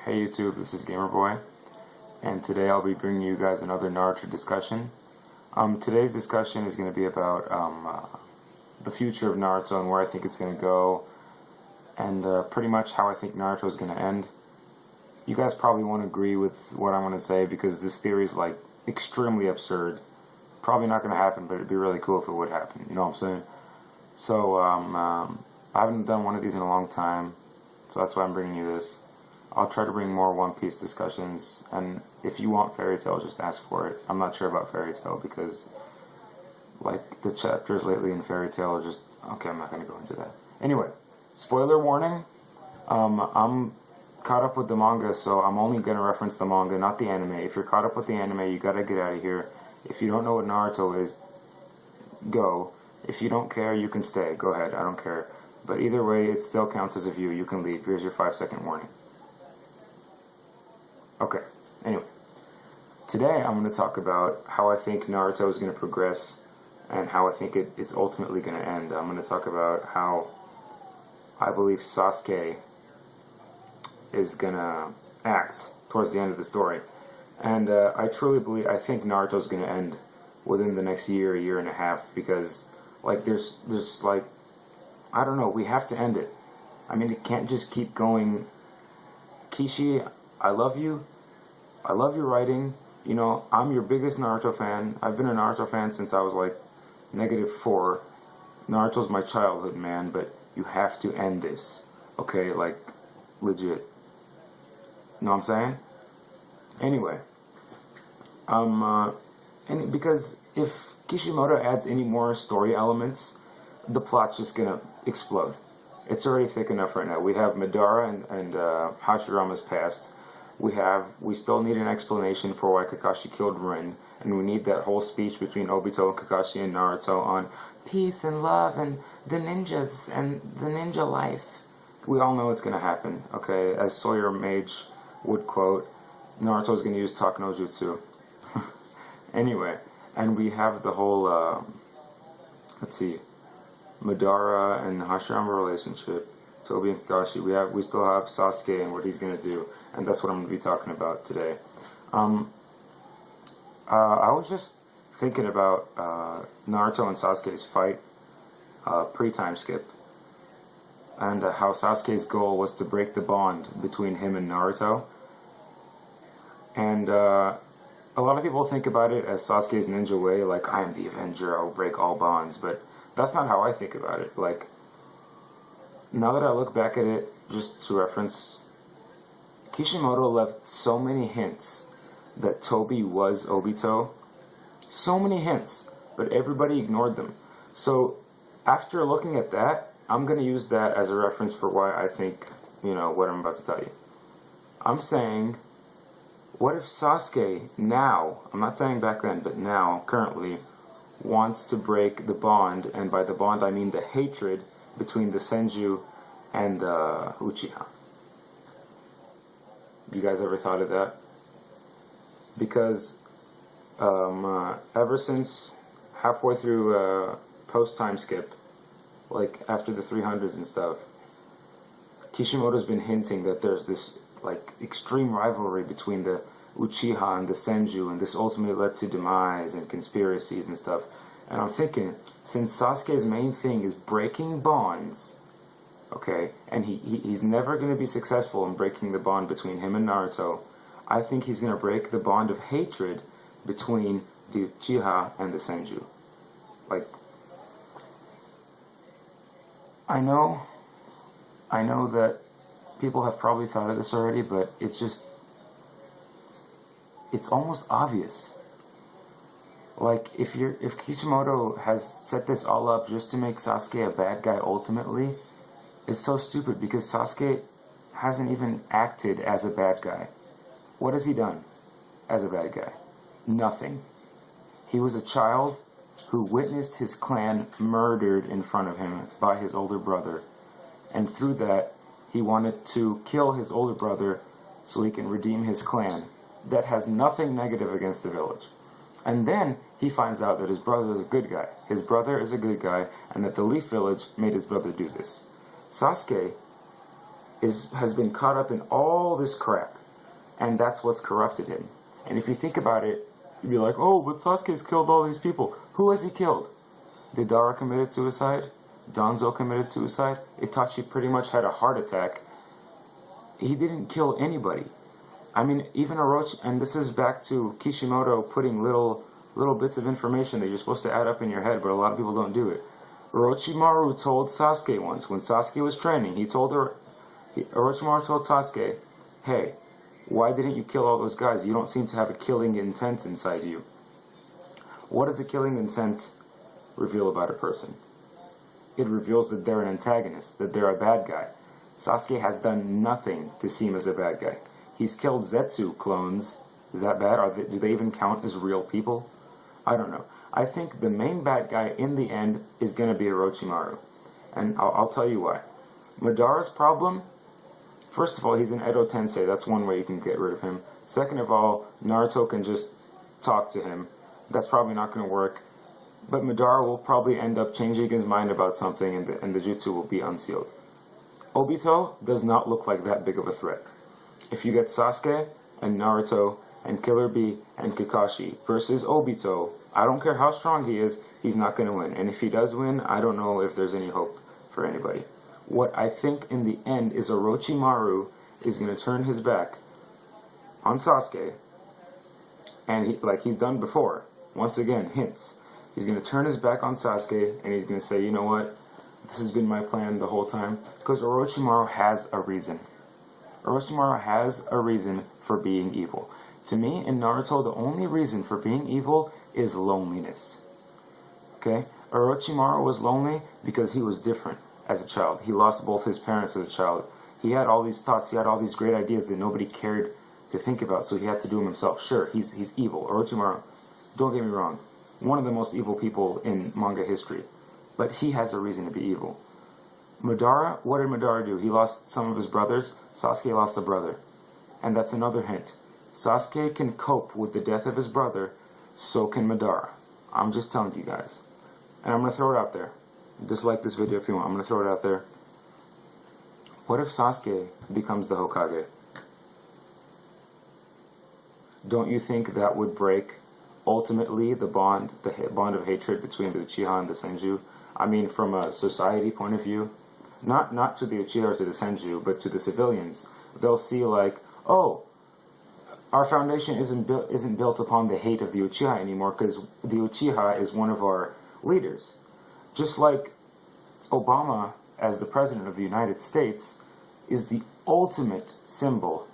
Hey YouTube, this is Gamerboy, and today I'll be bringing you guys another Naruto discussion. Today's discussion is going to be about the future of Naruto and where I think it's going to go, and pretty much how I think Naruto is going to end. You guys probably won't agree with what I'm going to say because this theory is like extremely absurd. Probably not going to happen, but it'd be really cool if it would happen. You know what I'm saying? So I haven't done one of these in a long time, so that's why I'm bringing you this. I'll try to bring more One Piece discussions, and if you want Fairy Tail, just ask for it. I'm not sure about Fairy Tail because, like, the chapters lately in Fairy Tail are just... Okay, I'm not going to go into that. Anyway, spoiler warning. I'm caught up with the manga, so I'm only going to reference the manga, not the anime. If you're caught up with the anime, you gotta get out of here. If you don't know what Naruto is, go. If you don't care, you can stay. Go ahead, I don't care. But either way, it still counts as a view. You can leave. Here's your 5-second warning. Okay, anyway. Today I'm going to talk about how I think Naruto is going to progress and how I think it's ultimately going to end. I'm going to talk about how I believe Sasuke is going to act towards the end of the story. And I truly believe, I think Naruto is going to end within the next year and a half because, like, there's like, I don't know, we have to end it. I mean, it can't just keep going. Kishi, I love you. I love your writing. You know, I'm your biggest Naruto fan. I've been a Naruto fan since I was like -4. Naruto's my childhood, man, but you have to end this. Okay, like, legit. Know what I'm saying? Anyway. And because if Kishimoto adds any more story elements, the plot's just gonna explode. It's already thick enough right now. We have Madara and Hashirama's past. We still need an explanation for why Kakashi killed Rin, and we need that whole speech between Obito and Kakashi and Naruto on peace and love and the ninjas and the ninja life. We all know it's gonna happen, okay? As Sawyer Mage would quote, Naruto's gonna use Talk no Jutsu. Anyway, and we have the whole, let's see, Madara and Hashirama relationship, Tobi and Kakashi. We still have Sasuke and what he's gonna do, and that's what I'm gonna be talking about today. I was just thinking about Naruto and Sasuke's fight pre-time skip, and how Sasuke's goal was to break the bond between him and Naruto. And a lot of people think about it as Sasuke's ninja way, like, I am the Avenger, I'll break all bonds, but that's not how I think about it. Like, now that I look back at it, just to reference, Kishimoto left so many hints that Tobi was Obito. So many hints, but everybody ignored them. So, after looking at that, I'm going to use that as a reference for why I think, you know, what I'm about to tell you. I'm saying, what if Sasuke now, I'm not saying back then, but now, currently, wants to break the bond, and by the bond I mean the hatred between the Senju and the Uchiha. You guys ever thought of that? Because ever since halfway through post-time skip, like after the 300s and stuff, Kishimoto's been hinting that there's this like extreme rivalry between the Uchiha and the Senju, and this ultimately led to demise and conspiracies and stuff. And I'm thinking, since Sasuke's main thing is breaking bonds, okay, and he's never going to be successful in breaking the bond between him and Naruto, I think he's going to break the bond of hatred between the Uchiha and the Senju. Like, I know that people have probably thought of this already, but it's almost obvious. Like, if Kishimoto has set this all up just to make Sasuke a bad guy ultimately, it's so stupid because Sasuke hasn't even acted as a bad guy. What has he done as a bad guy? Nothing. He was a child who witnessed his clan murdered in front of him by his older brother, and through that, he wanted to kill his older brother so he can redeem his clan. That has nothing negative against the village. And then he finds out that his brother is a good guy. His brother is a good guy, and that the Leaf Village made his brother do this. Sasuke has been caught up in all this crap, and that's what's corrupted him. And if you think about it, you'd be like, oh, but Sasuke's killed all these people. Who has he killed? Deidara committed suicide. Danzo committed suicide. Itachi pretty much had a heart attack. He didn't kill anybody. I mean, even Orochi, and this is back to Kishimoto putting little bits of information that you're supposed to add up in your head, but a lot of people don't do it. Orochimaru told Sasuke once, when Sasuke was training, Orochimaru told Sasuke, hey, why didn't you kill all those guys? You don't seem to have a killing intent inside you. What does a killing intent reveal about a person? It reveals that they're an antagonist, that they're a bad guy. Sasuke has done nothing to seem as a bad guy. He's killed Zetsu clones. Is that bad? Do they even count as real people? I don't know. I think the main bad guy in the end is going to be Orochimaru. And I'll tell you why. Madara's problem, first of all, he's an Edo Tensei. That's one way you can get rid of him. Second of all, Naruto can just talk to him. That's probably not going to work. But Madara will probably end up changing his mind about something, and the jutsu will be unsealed. Obito does not look like that big of a threat. If you get Sasuke and Naruto and Killer Bee and Kakashi versus Obito, I don't care how strong he is, he's not going to win. And if he does win, I don't know if there's any hope for anybody. What I think in the end is Orochimaru is going to turn his back on Sasuke, and like he's done before. Once again, hints. He's going to turn his back on Sasuke, and he's going to say, you know what, this has been my plan the whole time, because Orochimaru has a reason. Orochimaru has a reason for being evil. To me, in Naruto, the only reason for being evil is loneliness. Okay? Orochimaru was lonely because he was different as a child. He lost both his parents as a child. He had all these thoughts, he had all these great ideas that nobody cared to think about, so he had to do them himself. Sure, he's evil. Orochimaru, don't get me wrong, one of the most evil people in manga history. But he has a reason to be evil. Madara, what did Madara do? He lost some of his brothers. Sasuke lost a brother. And that's another hint. Sasuke can cope with the death of his brother, so can Madara. I'm just telling you guys. And I'm going to throw it out there. Dislike this video if you want. I'm going to throw it out there. What if Sasuke becomes the Hokage? Don't you think that would break, ultimately, the bond of hatred between the Uchiha and the Senju? I mean, from a society point of view. Not to the Uchiha or to the Senju, but to the civilians. They'll see like, oh, our foundation isn't built upon the hate of the Uchiha anymore, because the Uchiha is one of our leaders. Just like Obama, as the President of the United States, is the ultimate symbol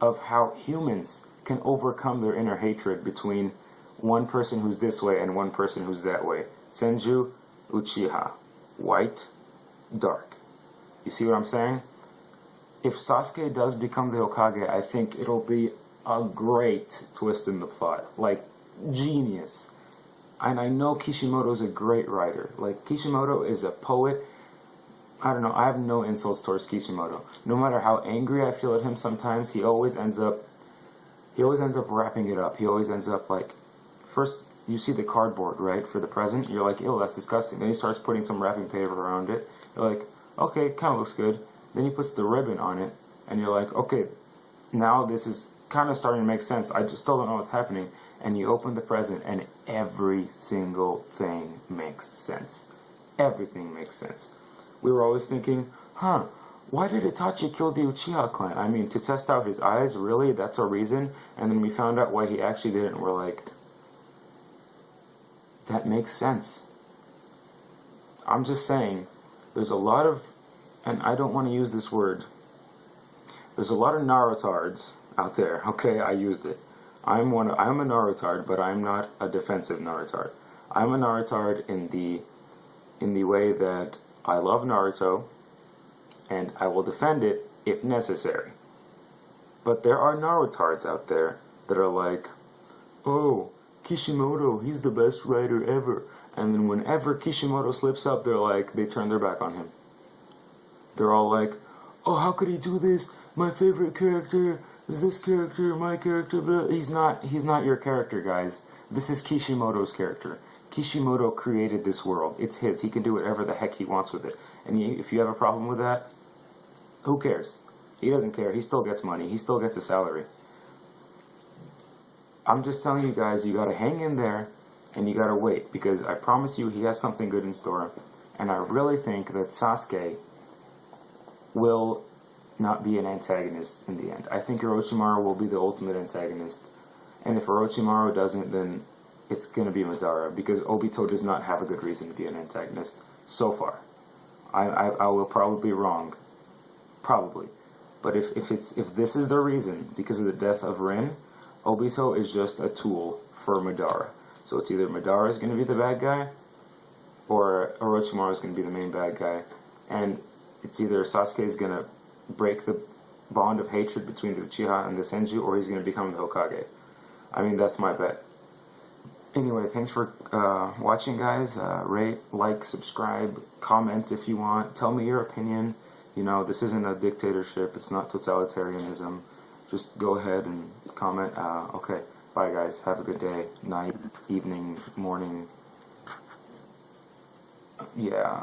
of how humans can overcome their inner hatred between one person who's this way and one person who's that way. Senju, Uchiha. White, dark. You see what I'm saying? If Sasuke does become the Hokage, I think it'll be a great twist in the plot. Like, genius. And I know Kishimoto's a great writer. Like, Kishimoto is a poet. I don't know, I have no insults towards Kishimoto. No matter how angry I feel at him sometimes, he always ends up wrapping it up. He always ends up like, first you see the cardboard, right, for the present, you're like, ew, that's disgusting. Then he starts putting some wrapping paper around it. You're like, okay, it kind of looks good. Then he puts the ribbon on it, and you're like, okay, now this is kind of starting to make sense. I just still don't know what's happening. And you open the present, and every single thing makes sense. Everything makes sense. We were always thinking, why did Itachi kill the Uchiha clan? I mean, to test out his eyes, really? That's a reason? And then we found out why he actually did it, and we're like, that makes sense. I'm just saying, there's a lot of, and I don't want to use this word, there's a lot of Narutards out there. Okay, I used it. I'm a Narutard, but I'm not a defensive Narutard. I'm a Narutard in the way that I love Naruto, and I will defend it if necessary. But there are Narutards out there that are like, oh, Kishimoto, he's the best writer ever. And then whenever Kishimoto slips up, they turn their back on him. They're all like, oh, how could he do this? My favorite character is this character, my character, blah. He's not your character, guys. This is Kishimoto's character. Kishimoto created this world. It's his. He can do whatever the heck he wants with it. And if you have a problem with that, who cares? He doesn't care. He still gets money. He still gets a salary. I'm just telling you guys, you gotta hang in there and you gotta wait, because I promise you he has something good in store. And I really think that Sasuke will not be an antagonist in the end. I think Orochimaru will be the ultimate antagonist. And if Orochimaru doesn't, then it's gonna be Madara, because Obito does not have a good reason to be an antagonist so far. I will probably be wrong. Probably. But if this is the reason, because of the death of Rin, Obito is just a tool for Madara. So it's either Madara is going to be the bad guy, or Orochimaru is going to be the main bad guy. And it's either Sasuke is going to break the bond of hatred between the Uchiha and the Senju, or he's going to become the Hokage. I mean, that's my bet. Anyway, thanks for watching, guys. Rate, like, subscribe, comment if you want. Tell me your opinion. You know, this isn't a dictatorship. It's not totalitarianism. Just go ahead and comment. Okay, bye, guys. Have a good day, night, evening, morning. Yeah.